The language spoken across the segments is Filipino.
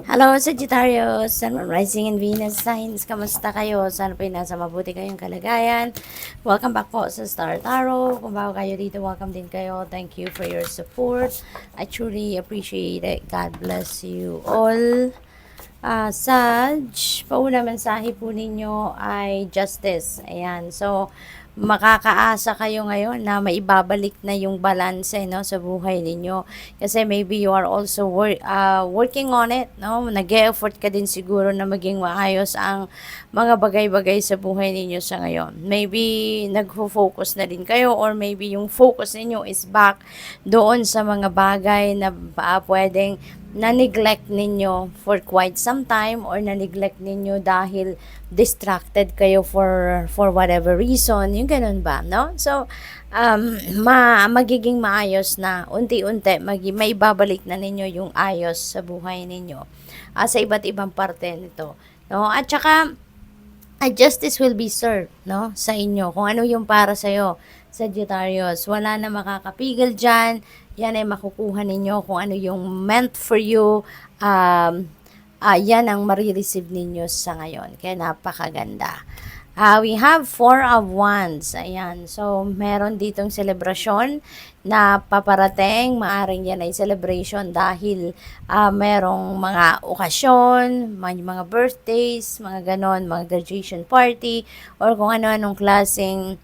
Hello, Sagittarius, Sun, Moon, Rising, and Venus signs. Kamusta kayo? Sana po nasa mabuti kayong kalagayan. Welcome back po sa Star Tarot. Kung bago kayo dito, welcome din kayo. Thank you for your support. I truly appreciate it. God bless you all. Sag, pauna mensahe po ninyo ay justice. Ayan. So, makakaasa kayo ngayon na maibabalik na yung balance no sa buhay ninyo kasi maybe you are also working on it no, nag-e-effort ka din siguro na maging maayos ang mga bagay-bagay sa buhay ninyo sa ngayon. Maybe nagfo-focus na din kayo or maybe yung focus ninyo is back doon sa mga bagay na pwedeng na-neglect ninyo for quite some time or na-neglect ninyo dahil distracted kayo for whatever reason, yung ganun ba, no? So, magiging maayos na unti-unti, maibabalik na ninyo yung ayos sa buhay ninyo sa iba't ibang parte nito, no? At saka, justice will be served, no, sa inyo. Kung ano yung para sa'yo, Sagittarius, wala na makakapigil dyan. Yan ay makukuha ninyo kung ano yung meant for you. Yan ang marireceive ninyo sa ngayon. Kaya napakaganda. We have 4 of Wands. Ayan. So, meron ditong celebration na paparating. Maaring yan ay celebration dahil merong mga okasyon, mga birthdays, mga ganon, mga graduation party, or kung ano-anong klaseng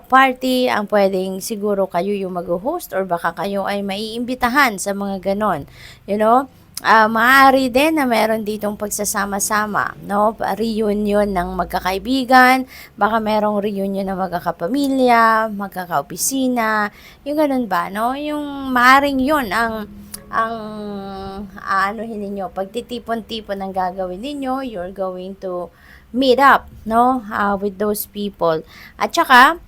party ang pwedeng siguro kayo yung mag-host or baka kayo ay maiimbitahan sa mga ganon. You know? Maaari din na meron ditong pagsasama-sama, no? Reunion ng magkakaibigan, baka merong reunion ng magkakapamilya, magkakaopisina, yung ganun ba, no? Yung maaring yun ang aanuhin ninyo, pagtitipon-tipon ang gagawin ninyo, you're going to meet up, no? With those people. At saka,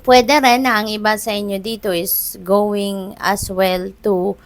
pwede rin na ang iba sa inyo dito is going as well to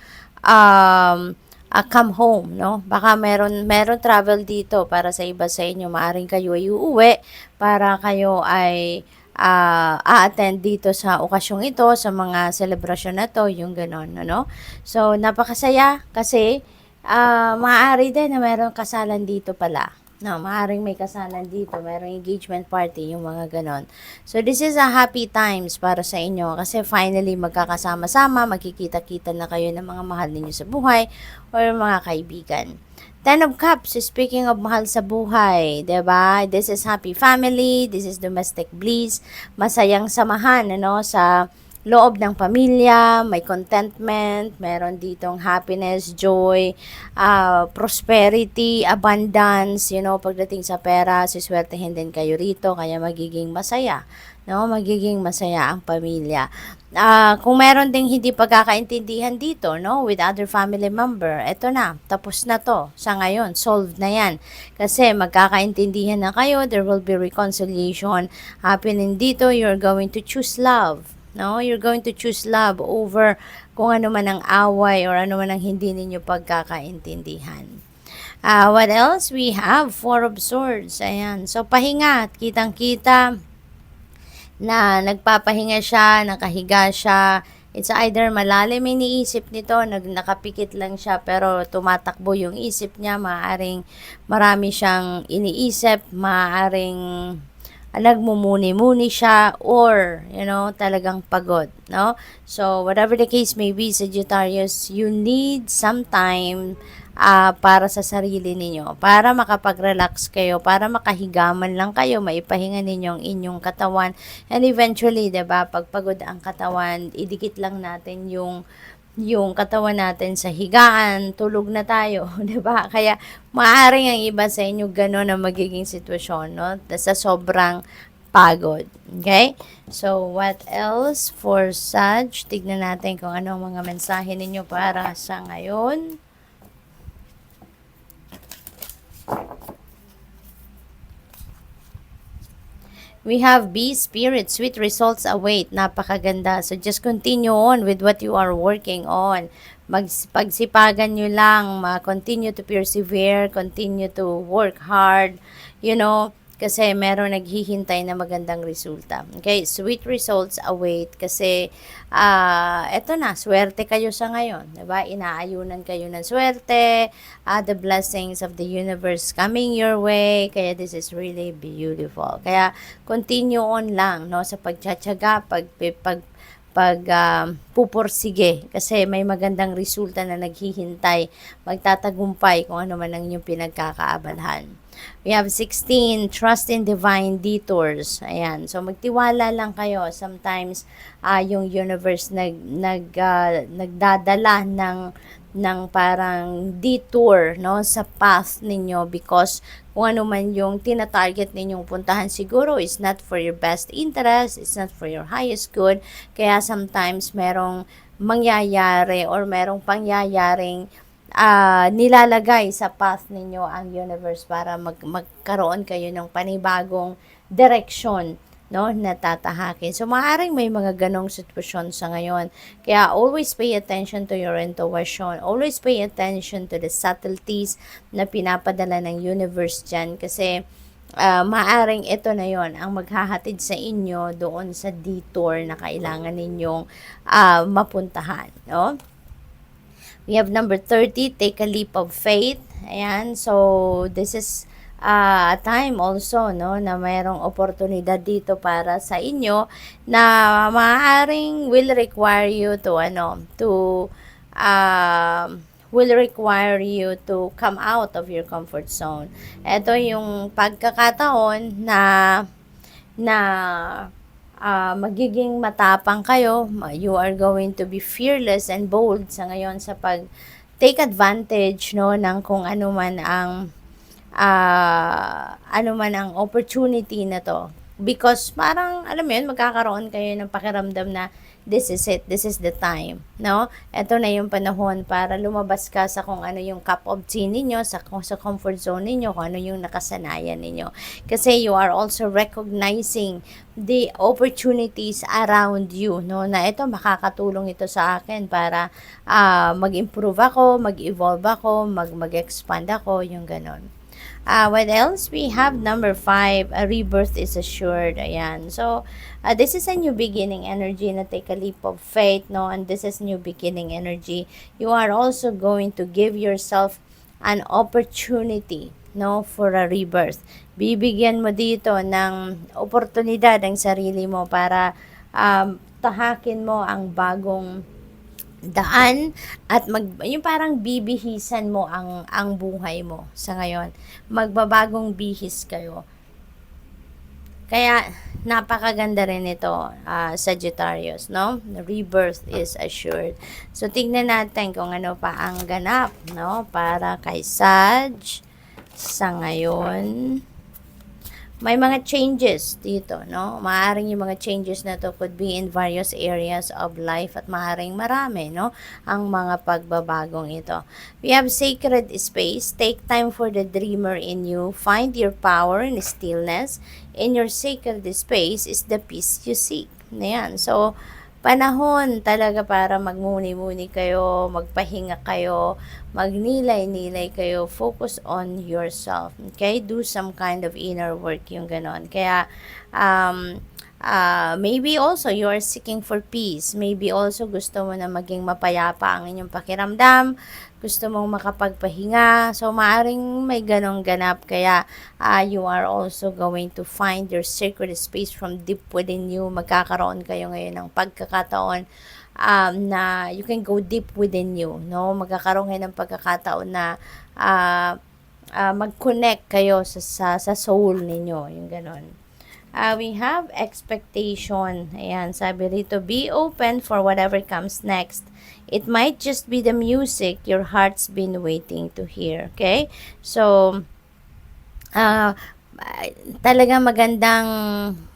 come home, no? Baka meron travel dito para sa iba sa inyo. Maaring kayo ay uuwi para kayo ay a-attend dito sa okasyong ito, sa mga selebrasyon na to, yung ganon, ano? So, napakasaya kasi maaari din na meron kasalan dito pala. No, maaaring may kasalan dito, mayroong engagement party, yung mga ganon. So, this is a happy times para sa inyo kasi finally magkakasama-sama, magkikita-kita na kayo ng mga mahal ninyo sa buhay or mga kaibigan. 10 of Cups, speaking of mahal sa buhay, 'di ba? This is happy family, this is domestic bliss, masayang samahan, ano, sa loob ng pamilya, may contentment, meron ditong happiness, joy, prosperity, abundance, you know, pagdating sa pera, siswertehin din kayo rito, kaya magiging masaya, no? Magiging masaya ang pamilya. Kung meron ding hindi pagkakaintindihan dito, no, with other family member, eto na, tapos na to, sa ngayon, solved na yan. Kasi magkakaintindihan na kayo, there will be reconciliation happening dito, you're going to choose love. No, you're going to choose love over kung ano man ang away or ano man ang hindi ninyo pagkakaintindihan. What else? We have 4 of Swords. Ayan. So, pahinga. Kitang-kita na nagpapahinga siya, nakahiga siya. It's either malalim iniisip nito, nakapikit lang siya, pero tumatakbo yung isip niya. Maaring marami siyang iniisip, maaring nagmumuni-muni siya or, you know, talagang pagod, no? So, whatever the case may be, Sagittarius, you need some time para sa sarili ninyo, para makapag-relax kayo, para makahigaman lang kayo, maipahinga ninyo ang inyong katawan. And eventually, 'di ba, pag pagod ang katawan, idikit lang natin yung katawan natin sa higaan, tulog na tayo, 'di ba? Kaya maaaring ang iba sa inyo gano'n ang magiging sitwasyon, no? Sa sobrang pagod. Okay? So, what else for Sag? Tignan natin kung ano ang mga mensahe ninyo para sa ngayon. We have Be Spirit, sweet results await. Napakaganda. So, just continue on with what you are working on. Pagsipagan nyo lang, continue to persevere, continue to work hard, you know, kasi meron naghihintay na magandang resulta. Okay, sweet results await kasi eto na, swerte kayo sa ngayon, 'di ba? Inaayunan kayo ng swerte, the blessings of the universe coming your way. Kaya this is really beautiful. Kaya continue on lang, no, sa pagtsatsaga, pupursige kasi may magandang resulta na naghihintay, magtatagumpay kung ano man ang inyong pinagkakaabalahan. We have 16, trust in divine detours. Ayan. So, magtiwala lang kayo. Sometimes, yung universe nagdadala ng parang detour, no, sa path ninyo because kung ano man yung tina-target ninyong puntahan siguro is not for your best interest, it's not for your highest good. Kaya sometimes merong mangyayari or merong pangyayaring nilalagay sa path ninyo ang universe para magkaroon kayo ng panibagong direction, no, na tatahakin. So, maaaring may mga ganong sitwasyon sa ngayon. Kaya, always pay attention to your intuition. Always pay attention to the subtleties na pinapadala ng universe dyan. Kasi, maaaring ito na yon ang maghahatid sa inyo doon sa detour na kailangan ninyong mapuntahan, no? We have number 30, take a leap of faith. Ayan, so this is a time also, no, na mayroong oportunidad dito para sa inyo na maaaring will require you to will require you to come out of your comfort zone. Ito yung pagkakataon na magiging matapang kayo, you are going to be fearless and bold sa ngayon sa pag take advantage, no, ng kung ano man ang opportunity na to. Because parang, alam mo yun, magkakaroon kayo ng pakiramdam na this is it, this is the time, no? Ito na yung panahon para lumabas ka sa kung ano yung cup of tea ninyo, sa comfort zone ninyo, kung ano yung nakasanayan ninyo. Kasi you are also recognizing the opportunities around you, no? Na ito, makakatulong ito sa akin para mag-improve ako, mag-evolve ako, mag-expand ako, yung ganon. What else? We have number 5, a rebirth is assured. Ayan. So, this is a new beginning energy na take a leap of faith, no? And this is new beginning energy. You are also going to give yourself an opportunity, no, for a rebirth. Bibigyan mo dito ng oportunidad ang sarili mo para tahakin mo ang bagong daan at yung parang bibihisan mo ang buhay mo sa ngayon. Magbabagong bihis kayo. Kaya napakaganda rin ito, Sagittarius, no? The rebirth is assured. So tingnan natin kung ano pa ang ganap, no, para kay Sag sa ngayon. May mga changes dito, no? Maaaring yung mga changes na to could be in various areas of life at maaaring marami, no? Ang mga pagbabagong ito. We have sacred space. Take time for the dreamer in you. Find your power in stillness. In your sacred space is the peace you seek. Ayan. So, panahon talaga para magmuni-muni kayo, magpahinga kayo, magnilay-nilay kayo, focus on yourself. Okay? Do some kind of inner work, yung ganon. Kaya, maybe also you are seeking for peace. Maybe also gusto mo na maging mapayapa ang inyong pakiramdam. Gusto mong makapagpahinga. So, maaring may ganong ganap. Kaya, you are also going to find your sacred space from deep within you. Magkakaroon kayo ngayon ng pagkakataon na you can go deep within you. No? Magkakaroon kayo ng pagkakataon na mag-connect kayo sa soul ninyo. Yung ganon. We have expectation. Ayan, sabi rito, be open for whatever comes next. It might just be the music your heart's been waiting to hear. Okay? So, talaga magandang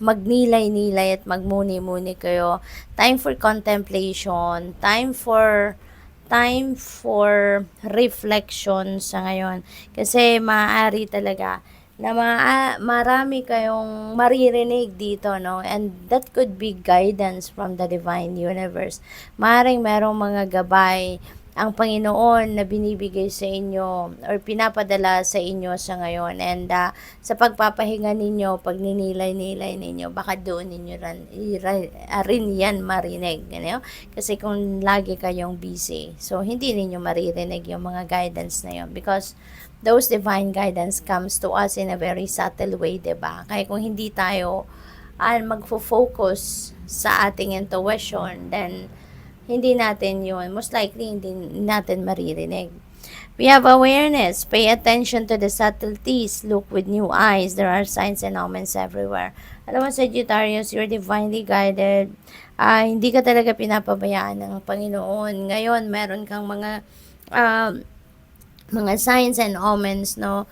magnilay-nilay at magmuni-muni kayo. Time for contemplation, time for reflection sa ngayon. Kasi maaari talaga na marami kayong maririnig dito, no? And that could be guidance from the divine universe. Maaaring merong mga gabay ang Panginoon na binibigay sa inyo or pinapadala sa inyo sa ngayon. And sa pagpapahinga ninyo, pag ninilay-nilay ninyo, baka doon ninyo rin yan marinig. You know? Kasi kung lagi kayong busy, so hindi ninyo maririnig yung mga guidance na yun. Because those divine guidance comes to us in a very subtle way, diba? Kaya kung hindi tayo magfo-focus sa ating intuition, then hindi natin yun, most likely hindi natin maririnig. We have awareness. Pay attention to the subtleties. Look with new eyes. There are signs and omens everywhere. Alam mo, Sagittarius, you're divinely guided. Hindi ka talaga pinapabayaan ng Panginoon. Ngayon, meron kang mga signs and omens, no,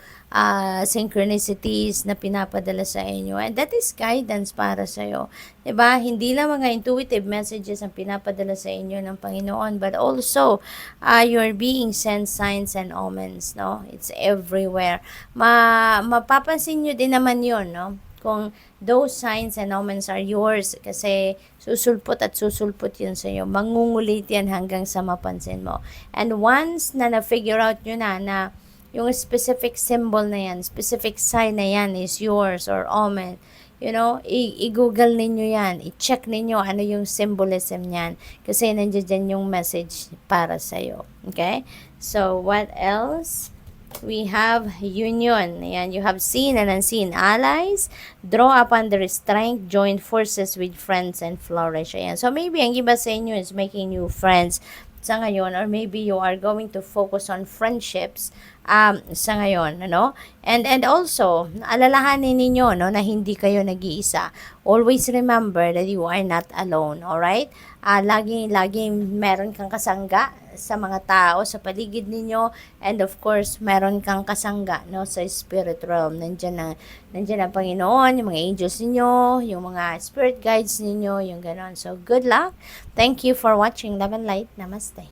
synchronicities na pinapadala sa inyo, and that is guidance para sa iyo, 'di ba? Hindi lang mga intuitive messages ang pinapadala sa inyo ng Panginoon, but also you're being sent signs and omens, no? It's everywhere. Mapapansin niyo din naman 'yon, no? Kung those signs and omens are yours, kasi susulpot at susulpot yun sa iyo. Mangungulit yan hanggang sa mapansin mo. And once na na-figure out nyo na yung specific symbol na yan, specific sign na yan is yours or omen, you know, i-google ninyo yan, i-check ninyo ano yung symbolism niyan. Kasi nandiyan dyan yung message para sa iyo. Okay? So, what else? We have union. Ayan, you have seen and unseen allies. Draw upon their strength. Join forces with friends and flourish. Ayan. So, maybe ang iba sa inyo is making new friends sa ngayon, or maybe you are going to focus on friendships sa ngayon, ano? And also, alalahanin ninyo, no, na hindi kayo nag-iisa. Always remember that you are not alone, alright? Laging meron kang kasangga sa mga tao sa paligid ninyo, and of course, meron kang kasangga, no, sa spirit realm. Nandiyan ang Panginoon, yung mga angels ninyo, yung mga spirit guides ninyo, yung ganon. So, good luck. Thank you for watching. Love and light. Namaste.